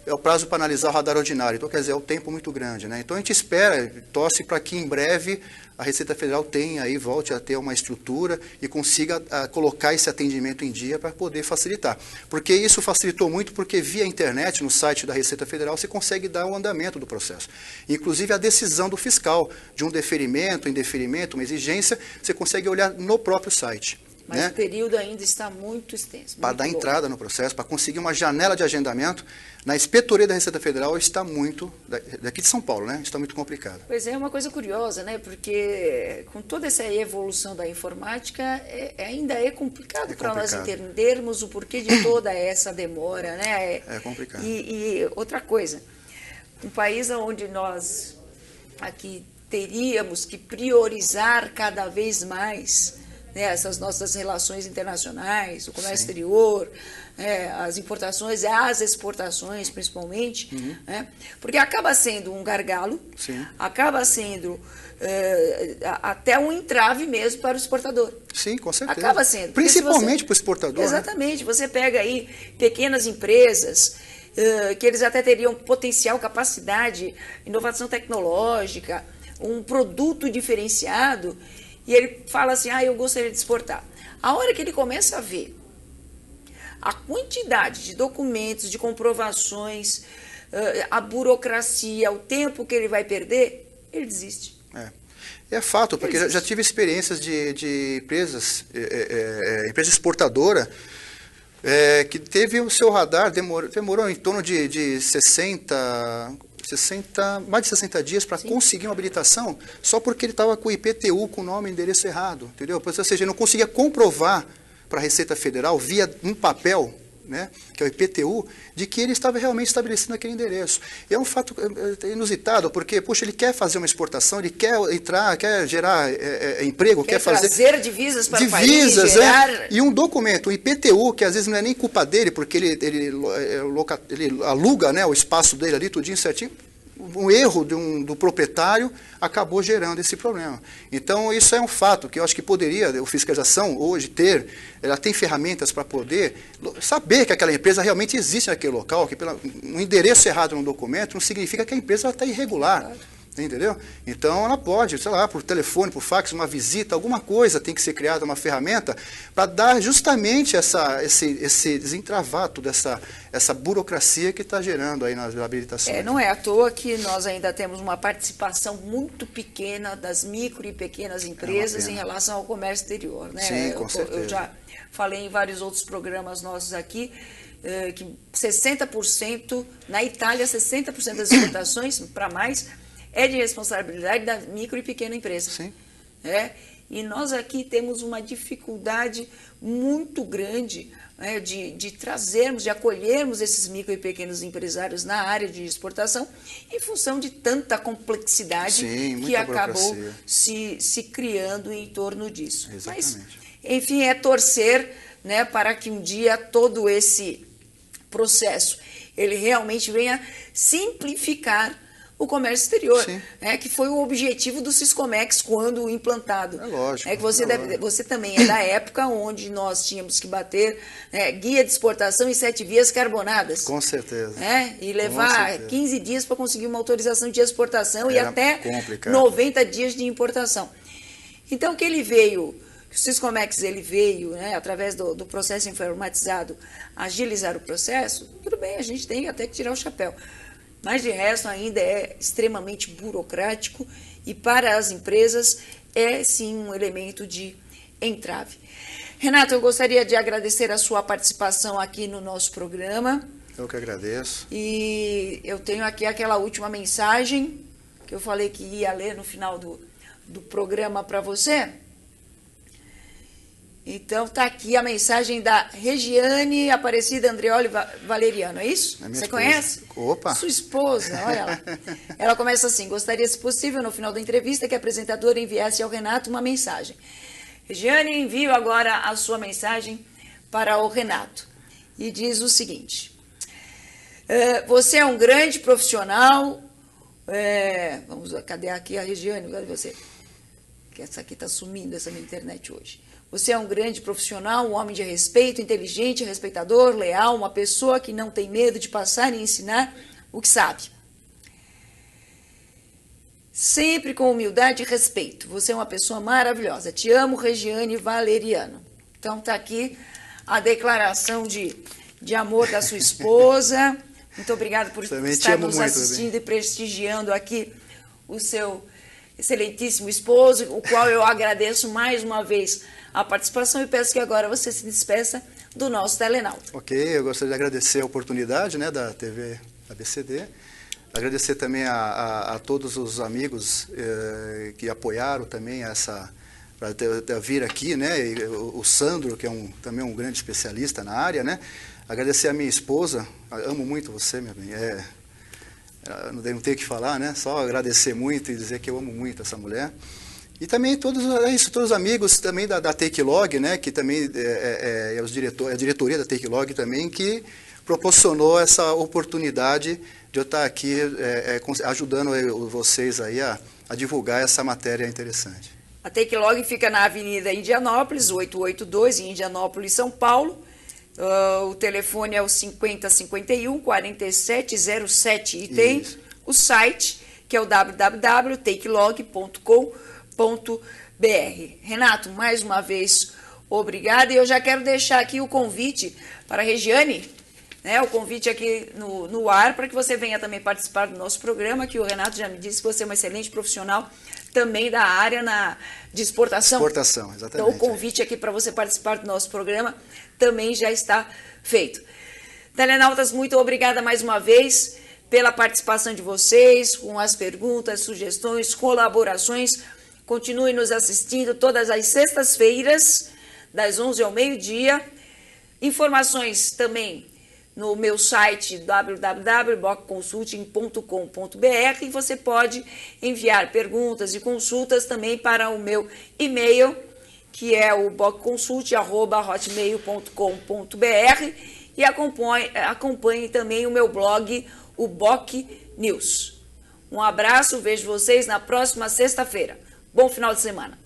é o prazo para analisar o radar ordinário. Então, quer dizer, é um tempo muito grande, né? Então, a gente espera, torce para que em breve a Receita Federal tenha aí, volte a ter uma estrutura e consiga colocar esse atendimento em dia para poder facilitar. Porque isso facilitou muito, porque via internet, no site da Receita Federal, você consegue dar o andamento do processo. Inclusive, a decisão do fiscal de um deferimento, indeferimento, uma exigência, você consegue olhar no próprio site. Mas o período ainda está muito extenso. Para dar entrada no processo, para conseguir uma janela de agendamento, na Inspetoria da Receita Federal está muito, daqui de São Paulo, né? Está muito complicado. Pois é, uma coisa curiosa, né? Porque com toda essa evolução da informática, ainda é complicado para nós entendermos o porquê de toda essa demora, né? É complicado. E outra coisa, um país onde nós aqui teríamos que priorizar cada vez mais, né, essas nossas relações internacionais, o comércio exterior, as importações e as exportações, principalmente, né, porque acaba sendo um gargalo, acaba sendo até um entrave mesmo para o exportador. Sim, com certeza. Acaba sendo. Principalmente para o exportador. Exatamente. Né? Você pega aí pequenas empresas que eles até teriam potencial, capacidade, inovação tecnológica, um produto diferenciado, e ele fala assim, eu gostaria de exportar. A hora que ele começa a ver a quantidade de documentos, de comprovações, a burocracia, o tempo que ele vai perder, ele desiste. É fato, porque eu já tive experiências de empresas, empresa exportadora, que teve o seu radar, demorou em torno de 60, mais de 60 dias para conseguir uma habilitação, só porque ele estava com o IPTU, com o nome e endereço errado, entendeu? Ou seja, ele não conseguia comprovar para a Receita Federal, via um papel, né, que é o IPTU, de que ele estava realmente estabelecendo aquele endereço. E é um fato inusitado, porque, puxa, ele quer fazer uma exportação, ele quer entrar, quer gerar emprego, quer fazer... trazer divisas para o país, gerar... E um documento, um IPTU, que às vezes não é nem culpa dele, porque ele aluga, né, o espaço dele ali, tudinho certinho, um erro do proprietário acabou gerando esse problema. Então, isso é um fato que eu acho que poderia, a fiscalização hoje ela tem ferramentas para poder saber que aquela empresa realmente existe naquele local, que um endereço errado no documento não significa que a empresa está irregular. Entendeu? Então, ela pode, sei lá, por telefone, por fax, uma visita, alguma coisa tem que ser criada, uma ferramenta para dar justamente esse desentravar toda essa burocracia que está gerando aí nas habilitações. Não é à toa que nós ainda temos uma participação muito pequena das micro e pequenas empresas em relação ao comércio exterior. Né? Sim, com certeza. Eu já falei em vários outros programas nossos aqui, que 60%, na Itália, 60% das exportações, para mais, é de responsabilidade da micro e pequena empresa. Sim. E nós aqui temos uma dificuldade muito grande de trazermos, de acolhermos esses micro e pequenos empresários na área de exportação em função de tanta complexidade que acabou se criando em torno disso. Exatamente. Mas, enfim, é torcer, né, para que um dia todo esse processo ele realmente venha simplificar o comércio exterior, que foi o objetivo do Siscomex quando implantado. É lógico. Você também é da época onde nós tínhamos que bater guia de exportação em 7 vias carbonadas. Com certeza. E levar 15 dias para conseguir uma autorização de exportação e até complicado. 90 dias de importação. Então, que ele veio, o Siscomex veio, através do processo informatizado, agilizar o processo, tudo bem, a gente tem até que tirar o chapéu. Mas, de resto, ainda é extremamente burocrático e, para as empresas, é, sim, um elemento de entrave. Renato, eu gostaria de agradecer a sua participação aqui no nosso programa. Eu que agradeço. E eu tenho aqui aquela última mensagem que eu falei que ia ler no final do programa para você. Então, está aqui a mensagem da Regiane Aparecida Andreoli Valeriano, é isso? Você conhece? Opa! Sua esposa, olha lá. Ela começa assim: gostaria, se possível, no final da entrevista, que a apresentadora enviasse ao Renato uma mensagem. Regiane, envio agora a sua mensagem para o Renato. E diz o seguinte: você é um grande profissional. Cadê aqui a Regiane? Cadê você? Que essa aqui está sumindo, essa minha internet hoje. Você é um grande profissional, um homem de respeito, inteligente, respeitador, leal, uma pessoa que não tem medo de passar e ensinar o que sabe. Sempre com humildade e respeito. Você é uma pessoa maravilhosa. Te amo, Regiane Valeriano. Então está aqui a declaração de amor da sua esposa. Muito obrigada por estar nos assistindo e prestigiando aqui o seu excelentíssimo esposo, o qual eu agradeço mais uma vez a participação e peço que agora você se despeça do nosso Telenauta. Ok, eu gostaria de agradecer a oportunidade, né, da TV ABCD, agradecer também a todos os amigos que apoiaram também para vir aqui, né, e o Sandro, que é também um grande especialista na área, né, agradecer a minha esposa, amo muito você, minha bem, não tenho o que falar, né, só agradecer muito e dizer que eu amo muito essa mulher. E também todos os amigos também da Takelog, né, que também a diretoria da Takelog também, que proporcionou essa oportunidade de eu estar aqui ajudando vocês aí a divulgar essa matéria interessante. A Takelog fica na Avenida Indianópolis, 882, em Indianópolis, São Paulo. O telefone é o 5051-4707 e tem o site, que é o www.takelog.com.br. Renato, mais uma vez, Obrigada, e eu já quero deixar aqui o convite para a Regiane, né, o convite aqui no ar, para que você venha também participar do nosso programa, que o Renato já me disse que você é uma excelente profissional também da área de exportação. Exportação, exatamente. Então, o convite aqui para você participar do nosso programa também já está feito. Telenautas, muito obrigada mais uma vez pela participação de vocês, com as perguntas, sugestões, colaborações. Continue nos assistindo todas as sextas-feiras, das 11 ao meio-dia. Informações também no meu site www.bocconsulting.com.br, e você pode enviar perguntas e consultas também para o meu e-mail, que é o bocconsult@hotmail.com.br, e acompanhe também o meu blog, o Boc News. Um abraço, vejo vocês na próxima sexta-feira. Bom final de semana.